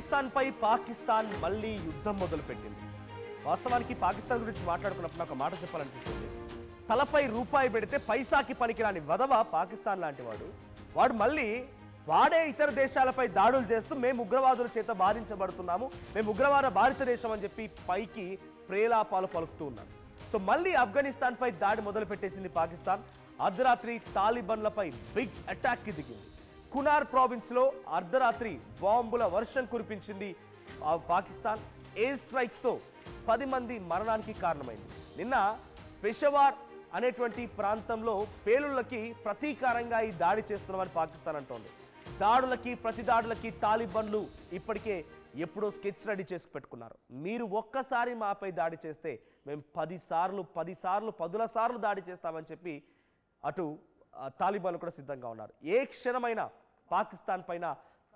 ఆఫ్ఘనిస్తాన్పై పాకిస్తాన్ మళ్ళీ యుద్ధం మొదలుపెట్టింది. వాస్తవానికి పాకిస్తాన్ గురించి మాట్లాడుకున్నప్పుడు నాకు మాట చెప్పాలనిపిస్తుంది. తలపై రూపాయి పెడితే పైసాకి పనికిరాని వదవ పాకిస్తాన్ లాంటి వాడు మళ్ళీ వాడే ఇతర దేశాలపై దాడులు చేస్తూ మేము ఉగ్రవాదుల చేత బాధించబడుతున్నాము, మేము ఉగ్రవాద భారతదేశం అని చెప్పి పైకి ప్రేలాపాలు పలుకుతూ ఉన్నారు. సో మళ్ళీ ఆఫ్ఘనిస్తాన్పై దాడి మొదలు పెట్టేసింది పాకిస్తాన్. అర్ధరాత్రి తాలిబాన్లపై బిగ్ అటాక్కి దిగింది. కునార్ ప్రావిన్స్లో అర్ధరాత్రి బాంబుల వర్షం కురిపించింది పాకిస్తాన్. ఎయిర్ స్ట్రైక్స్తో 10 మంది మరణానికి కారణమైంది. నిన్న పెషవార్ అనేటువంటి ప్రాంతంలో పేలుళ్లకి ప్రతీకారంగా ఈ దాడి చేస్తున్నామని పాకిస్తాన్ అంటోంది. ప్రతి దాడులకి తాలిబాన్లు ఇప్పటికే ఎప్పుడో స్కెచ్ రెడీ చేసి పెట్టుకున్నారు. మీరు ఒక్కసారి మాపై దాడి చేస్తే మేము 10 సార్లు దాడి చేస్తామని చెప్పి అటు తాలిబాన్లు కూడా సిద్ధంగా ఉన్నారు. ఏ క్షణమైనా పాకిస్తాన్ పైన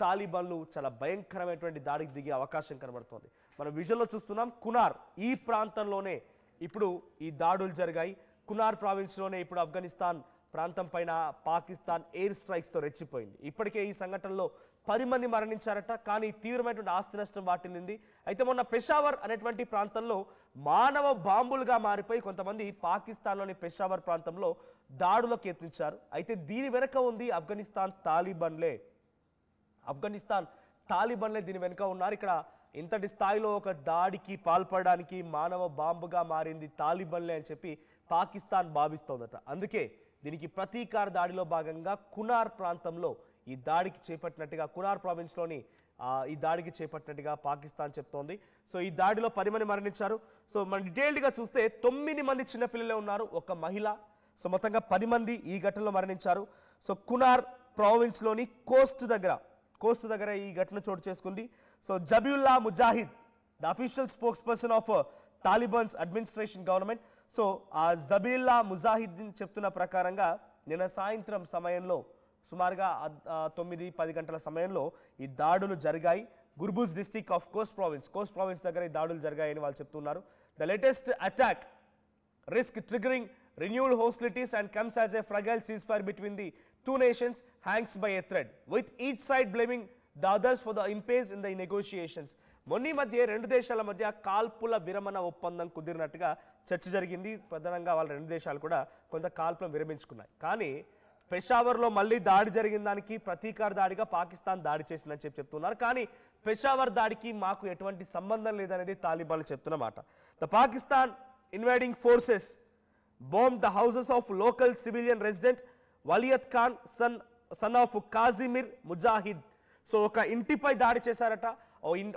తాలిబాన్లు చాలా భయంకరమైనటువంటి దాడికి దిగే అవకాశం కనబడుతోంది. మనం విజువల్లో చూస్తున్నాం. కునార్ ఈ ప్రాంతంలోనే ఇప్పుడు ఈ దాడులు జరిగాయి. కునార్ ప్రావిన్స్లోనే ఇప్పుడు ఆఫ్ఘనిస్తాన్ ప్రాంతం పైన పాకిస్తాన్ ఎయిర్ స్ట్రైక్స్తో రెచ్చిపోయింది. ఇప్పటికే ఈ సంఘటనలో 10 మంది మరణించారట. కానీ తీవ్రమైనటువంటి ఆస్తి నష్టం వాటిల్లింది. అయితే మొన్న పెషావర్ అనేటువంటి ప్రాంతంలో మానవ బాంబులుగా మారిపోయి కొంతమంది పాకిస్తాన్లోని పెషావర్ ప్రాంతంలో దాడులకు యత్నించారు. అయితే దీని వెనుక ఉంది ఆఫ్ఘనిస్తాన్ తాలిబాన్లే దీని వెనుక ఉన్నారు. ఇక్కడ ఇంతటి స్థాయిలో ఒక దాడికి పాల్పడడానికి మానవ బాంబుగా మారింది తాలిబాన్లే అని చెప్పి పాకిస్తాన్ భావిస్తోందట. అందుకే దీనికి ప్రతీకార దాడిలో భాగంగా కునార్ ప్రాంతంలో ఈ దాడికి చేపట్టినట్టుగా, కునార్ ప్రావిన్స్లోని ఈ దాడికి చేపట్టినట్టుగా పాకిస్తాన్ చెప్తోంది. సో ఈ దాడిలో 10 మంది మరణించారు. సో మనం డీటెయిల్డ్గా చూస్తే 9 మంది చిన్నపిల్లలే ఉన్నారు, ఒక మహిళ. సో మొత్తంగా 10 మంది ఈ ఘటనలో మరణించారు. సో కునార్ ప్రావిన్స్లోని కోస్ట్ దగ్గర ఈ ఘటన చోటు చేసుకుంది. So Zabiullah Mujahid, the official spokesperson of Talibans administration government. So ఆ జబీయుల్లా ముజాహిద్ చెప్తున్న ప్రకారంగా నిన్న సాయంత్రం సమయంలో సుమారుగా 9-10 గంటల సమయంలో ఈ దాడులు జరిగాయి. గుర్బూజ్ డిస్టిక్ ఆఫ్ కోస్ట్ ప్రావిన్స్ దగ్గర ఈ దాడులు జరిగాయని వాళ్ళు చెప్తున్నారు. The latest attack risk triggering renewed hostilities and comes as a fragile ceasefire between the two nations hangs by a thread, with each side blaming the others for the impasse in the negotiations. మొన్న మధ్య రెండు దేశాల మధ్య కాల్పుల విరమణ ఒప్పందం కుదిరినట్టుగా చర్చ జరిగింది. ప్రధానంగా వాళ్ళ రెండు దేశాలు కూడా కొంత కాల్పులను విరమించుకున్నాయి. కానీ పెషావర్లో మళ్ళీ దాడి జరిగిన దానికి ప్రతీకార దాడిగా పాకిస్తాన్ దాడి చేసిందని చెప్తున్నారు. కానీ పెషావర్ దాడికి మాకు ఎటువంటి సంబంధం లేదనేది తాలిబాన్లు చెప్తున్నమాట. The Pakistan invading forces bombed the houses of local civilian resident Waliyat Khan, son of Kazimir Mujahid. So ఒక ఇంటిపై దాడి చేశారట.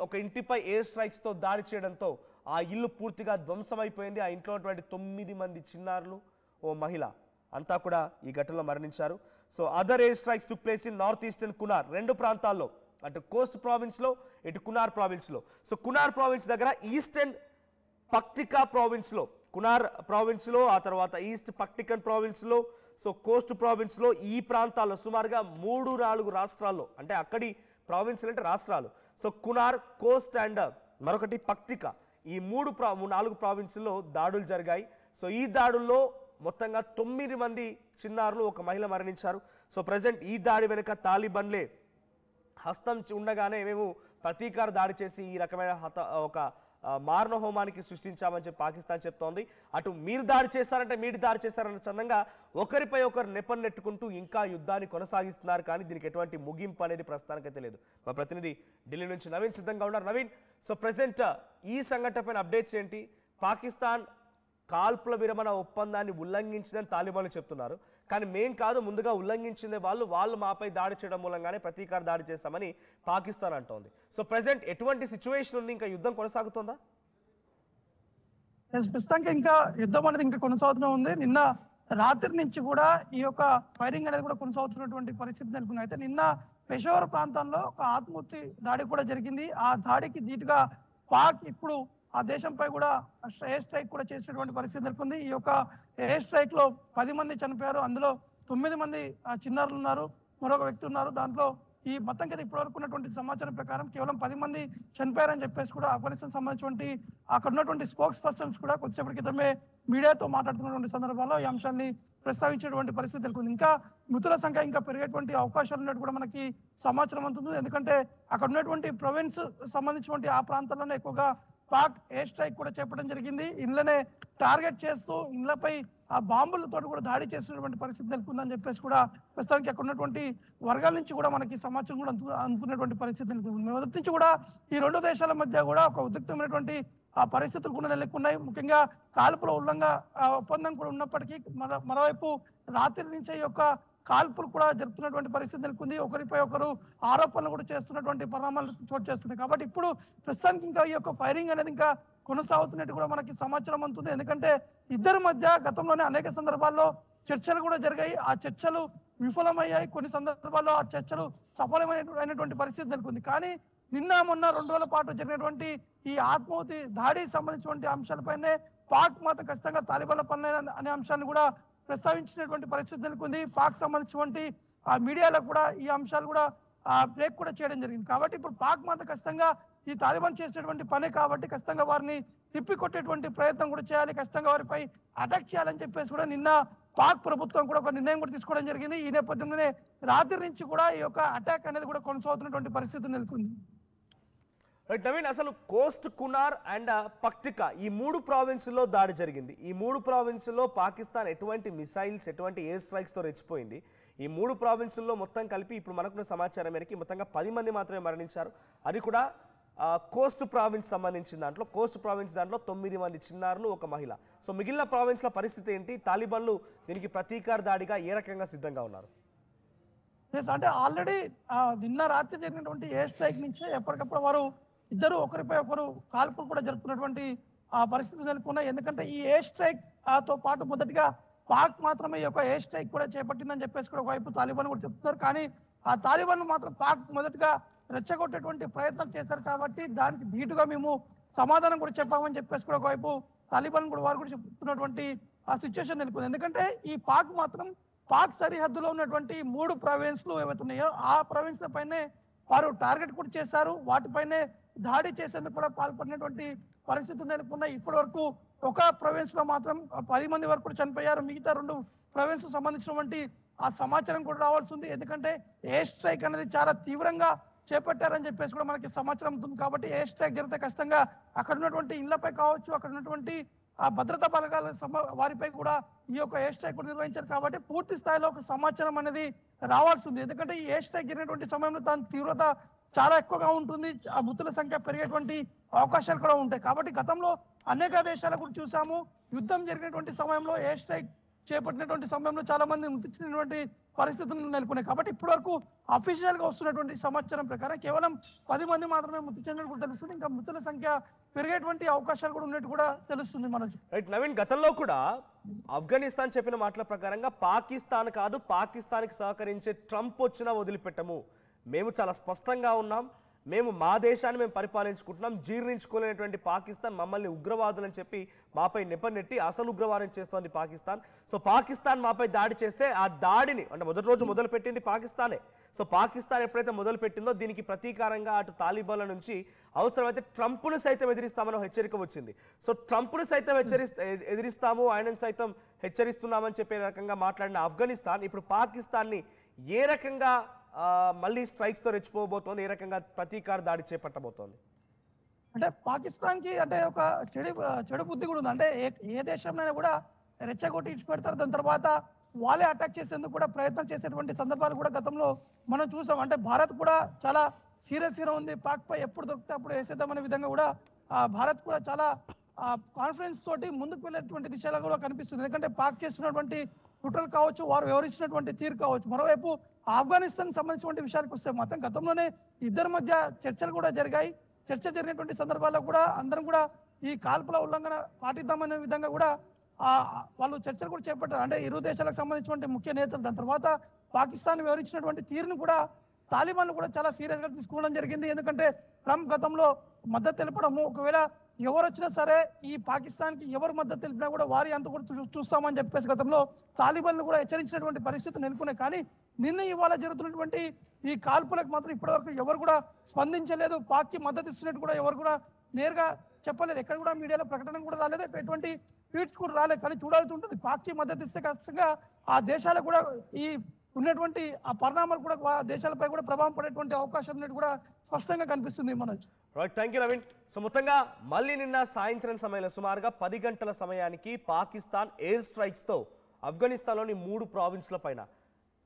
ఒక ఇంటిపై ఎయిర్ స్ట్రైక్స్ తో దాడి చేయడంతో ఆ ఇల్లు పూర్తిగా ధ్వంసమైపోయింది. ఆ ఇంట్లో ఉన్నటువంటి 9 మంది చిన్నారులు, ఓ మహిళ అంతా కూడా ఈ ఘటనలో మరణించారు. So other air strikes took place in north eastern Kunar, రెండు ప్రాంతాల్లో, అటు కోస్ట్ ప్రావిన్స్లో ఇటు కునార్ ప్రావిన్స్లో. సో కునార్ ప్రావిన్స్ దగ్గర ఈస్టర్న్ పక్టికా ప్రావిన్స్లో, కునార్ ప్రావిన్స్లో, ఆ తర్వాత ఈస్ట్ పక్టికన్ ప్రావిన్స్లో, సో కోస్ట్ ప్రావిన్స్లో, ఈ ప్రాంతాల్లో సుమారుగా 3-4 రాష్ట్రాల్లో, అంటే అక్కడి ప్రావిన్స్లు అంటే రాష్ట్రాలు. సో కునార్, కోస్ట్ అండ్ మరొకటి పక్టికా, ఈ 4 ప్రావిన్స్లో దాడులు జరిగాయి. సో ఈ దాడుల్లో మొత్తంగా 9 మంది చిన్నారులు, ఒక మహిళ మరణించారు. సో ప్రజెంట్ ఈ దాడి వెనుక తాలిబాన్లే హస్తం ఉండగానే మేము ప్రతీకార దాడి చేసి ఈ రకమైన ఒక మారణ హోమానికి సృష్టించామని చెప్పి పాకిస్తాన్ చెప్తోంది. అటు మీరు దాడి చేస్తారంటే మీరు దాడి చేస్తారన్న చందంగా ఒకరిపై ఒకరు నెపం నెట్టుకుంటూ ఇంకా యుద్ధాన్ని కొనసాగిస్తున్నారు. కానీ దీనికి ఎటువంటి ముగింపు అనేది ప్రస్తుతానికైతే లేదు. మా ప్రతినిధి ఢిల్లీ నుంచి నవీన్ సిద్ధంగా ఉన్నారు. నవీన్, సో ప్రెసెంట్ ఈ సంఘటన పైన అప్డేట్స్ ఏంటి? పాకిస్తాన్ కాల్పుల విరమణ ఒప్పందాన్ని ఉల్లంఘించిందని తాలిబాన్లు చెప్తున్నారు. కానీ మేం కాదు, ముందుగా ఉల్లంఘించిందే వాళ్ళు మాపై దాడి చేయడం మూలంగానే ప్రతీకార దాడి చేస్తామని పాకిస్తాన్ అంటోంది. సో ప్రెసెంట్ ఎటువంటి సిచ్యువేషన్ ఉంది? ఇంకా యుద్ధం కొనసాగుతుందా? ప్రస్తుతానికి ఇంకా యుద్ధం అనేది ఇంకా కొనసాగుతూనే ఉంది. నిన్న రాత్రి నుంచి కూడా ఈ యొక్క ఫైరింగ్ అనేది కూడా కొనసాగుతున్నటువంటి పరిస్థితి నెలకొంది. అయితే నిన్న పెషావర్ ప్రాంతంలో ఒక ఆత్మహత్య దాడి కూడా జరిగింది. ఆ దాడికి ధీటుగా పాక్ ఇప్పుడు ఆ దేశంపై కూడా ఎయిర్ స్ట్రైక్ కూడా చేసినటువంటి పరిస్థితి నెలకొంది. ఈ యొక్క ఎయిర్ స్ట్రైక్ లో 10 మంది చనిపోయారు. అందులో 9 మంది చిన్నారులు ఉన్నారు, మరొక వ్యక్తి ఉన్నారు. దాంట్లో ఈ మొత్తం కదా ఇప్పటివరకు ఉన్నటువంటి సమాచారం ప్రకారం కేవలం 10 మంది చనిపోయారని చెప్పేసి కూడా ఆఫ్ఘనిస్తాన్ సంబంధించినటువంటి అక్కడ ఉన్నటువంటి స్పోక్స్ పర్సన్స్ కూడా కొద్దిసేపటి క్రితమే మీడియాతో మాట్లాడుతున్నటువంటి సందర్భంలో ఈ అంశాన్ని ప్రస్తావించేటువంటి పరిస్థితి నెలకొంది. ఇంకా మృతుల సంఖ్య ఇంకా పెరిగేటువంటి అవకాశాలు ఉన్నట్టు కూడా మనకి సమాచారం అందుతుంది. ఎందుకంటే అక్కడ ఉన్నటువంటి ప్రొవిన్స్ సంబంధించినటువంటి ఆ ప్రాంతాల్లోనే ఎక్కువగా పాక్ ఎయిర్ స్ట్రైక్ కూడా చేపట్టడం జరిగింది. ఇళ్లనే టార్గెట్ చేస్తూ ఇళ్లపై ఆ బాంబులతో కూడా దాడి చేసినటువంటి పరిస్థితి నెలకొందని చెప్పేసి కూడా ప్రస్తుతానికి అక్కడ ఉన్నటువంటి వర్గాల నుంచి కూడా మనకి సమాచారం కూడా అందుతున్నటువంటి పరిస్థితి నెలకొంది. మొదటి నుంచి కూడా ఈ రెండు దేశాల మధ్య కూడా ఒక ఉద్రిక్తమైనటువంటి ఆ పరిస్థితులు కూడా నెలకొన్నాయి. ముఖ్యంగా కాల్పుల ఉల్లంఘన ఒప్పందం కూడా ఉన్నప్పటికీ మరోవైపు రాత్రి నుంచి ఈ యొక్క కాల్పులు కూడా జరుపుతున్నటువంటి పరిస్థితి నెలకొంది. ఒకరిపై ఒకరు ఆరోపణలు కూడా చేస్తున్నటువంటి పరిణామాలు చోటు చేస్తున్నాయి. కాబట్టి ఇప్పుడు ప్రస్తుతానికి ఇంకా ఈ యొక్క ఫైరింగ్ అనేది ఇంకా కొనసాగుతున్నట్టు కూడా మనకి సమాచారం అందుతుంది. ఎందుకంటే ఇద్దరి మధ్య గతంలోనే అనేక సందర్భాల్లో చర్చలు కూడా జరిగాయి. ఆ చర్చలు విఫలమయ్యాయి. కొన్ని సందర్భాల్లో ఆ చర్చలు సఫలమైనటువంటి పరిస్థితి నెలకొంది. కానీ నిన్న మొన్న 2 రోజుల పాటు జరిగినటువంటి ఈ ఆత్మాహుతి దాడికి సంబంధించినటువంటి అంశాలపైనే పాక్ మాత్రం ఖచ్చితంగా తాలిబాన్ల పనులు అనే అంశాన్ని కూడా ప్రస్తావించినటువంటి పరిస్థితి నెలకొంది. పాక్ సంబంధించినటువంటి ఆ మీడియాలో కూడా ఈ అంశాలు కూడా బ్రేక్ కూడా చేయడం జరిగింది. కాబట్టి ఇప్పుడు పాక్ మాత్రం ఖచ్చితంగా ఈ తాలిబాన్ చేసినటువంటి పనే కాబట్టి ఖచ్చితంగా వారిని తిప్పికొట్టేటువంటి ప్రయత్నం కూడా చేయాలి, ఖచ్చితంగా వారిపై అటాక్ చేయాలని చెప్పేసి కూడా నిన్న పాక్ ప్రభుత్వం కూడా ఒక నిర్ణయం కూడా తీసుకోవడం జరిగింది. ఈ నేపథ్యంలోనే రాత్రి నుంచి కూడా ఈ యొక్క అటాక్ అనేది కూడా కొనసాగుతున్నటువంటి పరిస్థితి నెలకొంది. రైట్ నవీన్, అసలు కోస్ట్, కునార్ అండ్ పక్టికా ఈ 3 ప్రావిన్సుల్లో దాడి జరిగింది. ఈ 3 ప్రావిన్సుల్లో పాకిస్తాన్ ఎటువంటి మిసైల్స్, ఎటువంటి ఎయిర్ స్ట్రైక్స్తో రెచ్చిపోయింది. ఈ 3 ప్రావిన్సుల్లో మొత్తం కలిపి ఇప్పుడు మనకున్న సమాచారం మేరకు మొత్తంగా 10 మంది మాత్రమే మరణించారు. అది కూడా కోస్ట్ ప్రావిన్స్ సంబంధించిన దాంట్లో, కోస్ట్ ప్రావిన్స్ దాంట్లో 9 మంది చిన్నారులు, 1 మహిళ. సో మిగిలిన ప్రావిన్స్ల పరిస్థితి ఏంటి? తాలిబాన్లు దీనికి ప్రతీకార దాడిగా ఏ రకంగా సిద్ధంగా ఉన్నారు? అంటే ఆల్రెడీ నిన్న రాత్రి జరిగినటువంటి ఎయిర్ స్ట్రైక్ నుంచి ఎప్పటికప్పుడు వారు ఇద్దరు ఒకరిపై ఒకరు కాల్పులు కూడా జరుపుతున్నటువంటి ఆ పరిస్థితి నెలకొన్నాయి. ఎందుకంటే ఈ ఎయిర్ స్ట్రైక్ తో పాటు మొదటిగా పాక్ మాత్రమే ఈ యొక్క ఎయిర్ స్ట్రైక్ కూడా చేపట్టిందని చెప్పేసి కూడా ఒకవైపు తాలిబాన్ కూడా చెప్తున్నారు. కానీ ఆ తాలిబాన్ మాత్రం పాక్ మొదటిగా రెచ్చగొట్టేటువంటి ప్రయత్నం చేశారు. కాబట్టి దానికి ధీటుగా మేము సమాధానం కూడా చెప్పామని చెప్పేసి కూడా ఒకవైపు తాలిబాన్ కూడా వారు కూడా చెప్తున్నటువంటి ఆ సిచ్యువేషన్ నెలకొంది. ఎందుకంటే ఈ పాక్ మాత్రం పాక్ సరిహద్దులో ఉన్నటువంటి 3 ప్రావిన్స్లు ఏవైతే ఉన్నాయో ఆ ప్రావిన్స్ల పైనే వారు టార్గెట్ కూడా చేశారు. వాటిపైనే దాడి చేసేందుకు కూడా పాల్పడినటువంటి పరిస్థితులు నెలకొన్నాయి. ఇప్పటి వరకు ఒక ప్రొవిన్స్ లో మాత్రం 10 మంది వరకు కూడా చనిపోయారు. మిగతా 2 ప్రొవిన్స్ సంబంధించినటువంటి ఆ సమాచారం కూడా రావాల్సి ఉంది. ఎందుకంటే ఎయిర్ స్ట్రైక్ అనేది చాలా తీవ్రంగా చేపట్టారని చెప్పేసి కూడా మనకి సమాచారం ఉంటుంది. కాబట్టి ఎయిర్ స్ట్రైక్ జరిగితే ఖచ్చితంగా అక్కడ ఉన్నటువంటి ఇళ్లపై కావచ్చు, అక్కడ ఉన్నటువంటి ఆ భద్రతా బలగాల వారిపై కూడా ఈ యొక్క ఎయిర్ స్ట్రైక్ కూడా నిర్వహించారు. కాబట్టి పూర్తి స్థాయిలో ఒక సమాచారం అనేది రావాల్సి ఉంది. ఎందుకంటే ఈ ఎయిర్ స్ట్రైక్ జరిగినటువంటి సమయంలో దాని తీవ్రత చాలా ఎక్కువగా ఉంటుంది. ఆ మృతుల సంఖ్య పెరిగేటువంటి అవకాశాలు కూడా ఉంటాయి. కాబట్టి గతంలో అనేక దేశాల కూడా చూసాము. యుద్ధం జరిగినటువంటి సమయంలో ఎయిర్ స్ట్రైక్ చేపట్టినటువంటి సమయంలో చాలా మంది మృతి చెందినటువంటి పరిస్థితులు నెలకొన్నాయి. కాబట్టి ఇప్పటి వరకు అఫీషియల్ గా వస్తున్నటువంటి సమాచారం ప్రకారం కేవలం 10 మంది మాత్రమే మృతి చెందినట్టు కూడా తెలుస్తుంది. ఇంకా మృతుల సంఖ్య పెరిగేటువంటి అవకాశాలు కూడా ఉన్నట్టు కూడా తెలుస్తుంది మనకు. రైట్ నవీన్, గతంలో కూడా ఆఫ్ఘనిస్తాన్ చెప్పిన మాటల ప్రకారంగా పాకిస్తాన్ కాదు, పాకిస్తాన్కి సహకరించే ట్రంప్ వచ్చినా వదిలిపెట్టము, మేము చాలా స్పష్టంగా ఉన్నాం, మేము మా దేశాన్ని మేము పరిపాలించుకుంటున్నాం, జీర్ణించుకోలేనటువంటి పాకిస్తాన్ మమ్మల్ని ఉగ్రవాదులని చెప్పి మాపై నెపనెట్టి అసలు ఉగ్రవాదం చేస్తోంది పాకిస్తాన్. సో పాకిస్తాన్ మాపై దాడి చేస్తే ఆ దాడిని అంటే మొదటి రోజు మొదలుపెట్టింది పాకిస్తానే. సో పాకిస్తాన్ ఎప్పుడైతే మొదలుపెట్టిందో దీనికి ప్రతీకారంగా అటు తాలిబాన్ల నుంచి అవసరమైతే ట్రంప్ను సైతం ఎదిరిస్తామని హెచ్చరిక వచ్చింది. సో ట్రంప్ను సైతం ఎదిరిస్తాము, ఆయనను సైతం హెచ్చరిస్తున్నామని చెప్పే రకంగా మాట్లాడిన ఆఫ్ఘనిస్తాన్ ఇప్పుడు పాకిస్తాన్ని ఏ రకంగా మళ్ళీ స్ట్రైక్స్ తో రెచ్చిపోబోతోంది, ఏ రకంగా ప్రతీకార దాడి చేపట్టబోతోంది? అంటే పాకిస్తాన్ కి అంటే ఒక చెడు బుద్ధి కూడా ఉంది. అంటే ఏ దేశంలో కూడా రెచ్చగొట్టి ఇచ్చి పెడతారు, దాని తర్వాత వాళ్ళే అటాక్ చేసేందుకు కూడా ప్రయత్నం చేసేటువంటి సందర్భాలు కూడా గతంలో మనం చూసాం. అంటే భారత్ కూడా చాలా సీరియస్ గా ఉంది. పాక్ పై ఎప్పుడు దొరికితే అప్పుడు వేసేద్దామనే విధంగా కూడా భారత్ కూడా చాలా కాన్ఫిడెన్స్ తోటి ముందుకు వెళ్ళేటువంటి దిశలో కూడా కనిపిస్తుంది. ఎందుకంటే పాక్ చేస్తున్నటువంటి కుట్రలు కావచ్చు, వారు వ్యవహరిస్తున్నటువంటి తీరు కావచ్చు. మరోవైపు ఆఫ్ఘనిస్తాన్ సంబంధించినటువంటి విషయాలకు వస్తే మాత్రం గతంలోనే ఇద్దరి మధ్య చర్చలు కూడా జరిగాయి. చర్చ జరిగినటువంటి సందర్భాల్లో కూడా అందరం కూడా ఈ కాల్పుల ఉల్లంఘన పాటిద్దామనే విధంగా కూడా వాళ్ళు చర్చలు కూడా చేపట్టారు. అంటే ఇరు దేశాలకు సంబంధించినటువంటి ముఖ్య నేతలు. దాని తర్వాత పాకిస్తాన్ వివరించినటువంటి తీరును కూడా తాలిబాన్లు కూడా చాలా సీరియస్ గా తీసుకోవడం జరిగింది. ఎందుకంటే ట్రంప్ గతంలో మద్దతు తెలపడము, ఒకవేళ ఎవరు వచ్చినా సరే ఈ పాకిస్తాన్ కి ఎవరు మద్దతు తెలిపినా కూడా వారి అంత కూడా చూస్తామని చెప్పేసి గతంలో తాలిబాన్లు కూడా హెచ్చరించినటువంటి పరిస్థితి నెలకొన్నాయి. కానీ నిన్న ఇవాళ జరుగుతున్నటువంటి ఈ కాల్పులకు మాత్రం ఇప్పటివరకు ఎవరు కూడా స్పందించలేదు. పాక్ కి మద్దతు ఇస్తున్నట్టు కూడా ఎవరు కూడా నేరుగా చెప్పలేదు. ఎక్కడ కూడా మీడియాలో ప్రకటన కూడా రాలేదు. ఎటువంటి ట్వీట్స్ కూడా రాలేదు. కానీ చూడాల్సి ఉంటుంది. పాక్కి మద్దతు ఇస్తే ఖచ్చితంగా ఆ దేశాలకు కూడా ఈ ఉన్నటువంటి ఆ పరిణామాలు కూడా దేశాలపై కూడా ప్రభావం పడేటువంటి అవకాశం ఉన్నట్టు కూడా స్పష్టంగా కనిపిస్తుంది Manoj. Right, thank you Naveen. So మొత్తంగా మళ్ళీ నిన్న సాయంత్రం సమయంలో సుమారుగా 10 గంటల సమయానికి పాకిస్తాన్ ఎయిర్ స్ట్రైక్స్తో ఆఫ్ఘనిస్తాన్లోని 3 ప్రావిన్స్ల పైన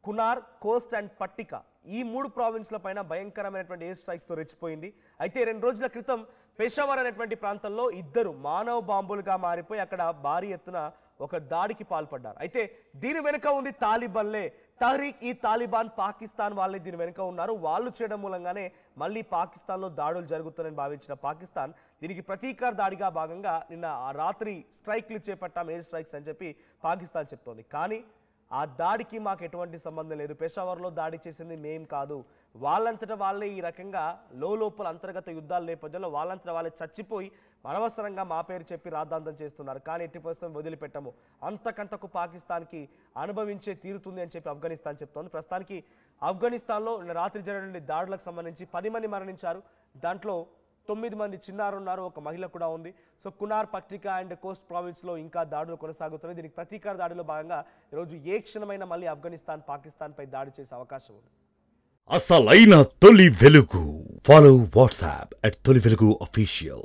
కునార్, కోస్ట్ అండ్ పట్టిక ఈ 3 ప్రావిన్స్ల పైన భయంకరమైనటువంటి ఎయిర్ స్ట్రైక్స్తో రెచ్చిపోయింది. అయితే 2 రోజుల క్రితం పెషావర్ అనేటువంటి ప్రాంతంలో 2 మానవ బాంబులుగా మారిపోయి అక్కడ భారీ ఎత్తున ఒక దాడికి పాల్పడ్డారు. అయితే దీని వెనుక ఉంది తాలిబాన్లే. తహ్రీక్-ఈ-తాలిబాన్ పాకిస్తాన్ వాళ్ళే దీని వెనుక ఉన్నారు. వాళ్ళు చేయడం మూలంగానే మళ్ళీ పాకిస్తాన్లో దాడులు జరుగుతున్నాయని భావించిన పాకిస్తాన్ దీనికి ప్రతీకార దాడిగా భాగంగా నిన్న ఆ రాత్రి స్ట్రైక్లు చేపట్టాం, ఎయిర్ స్ట్రైక్స్ అని చెప్పి పాకిస్తాన్ చెప్తోంది. కానీ ఆ దాడికి మాకు ఎటువంటి సంబంధం లేదు, పెషావర్లో దాడి చేసింది మేం కాదు, వాళ్ళంతటా వాళ్ళే ఈ రకంగా లోపల అంతర్గత యుద్ధాల నేపథ్యంలో వాళ్ళంతటా వాళ్ళే చచ్చిపోయి అనవసరంగా మా పేరు చెప్పి రాద్ధాంతం చేస్తున్నారు, కానీ ఎట్టి పరిస్థితుల్లో వదిలిపెట్టము, అంతకంతకు పాకిస్తాన్కి అనుభవించే తీరుతుంది అని చెప్పి ఆఫ్ఘనిస్తాన్ చెప్తోంది. ప్రస్తుతానికి ఆఫ్ఘనిస్తాన్లో రాత్రి జరిగిన దాడులకు సంబంధించి 10 మంది మరణించారు. దాంట్లో 9 మంది చిన్నారులు ఉన్నారు, ఒక మహిళ కూడా ఉంది. సో కునార్, పట్టిక అండ్ కోస్ట్ ప్రావిన్స్లో ఇంకా దాడులు కొనసాగుతున్నాయి. దీనికి ప్రతీకార దాడిలో భాగంగా ఈరోజు ఏ క్షణమైనా మళ్ళీ ఆఫ్ఘనిస్తాన్ పాకిస్తాన్పై దాడి చేసే అవకాశం ఉంది. అసలైన తొలి వెలుగు. ఫాలో వాట్సాప్ @తొలి వెలుగు official.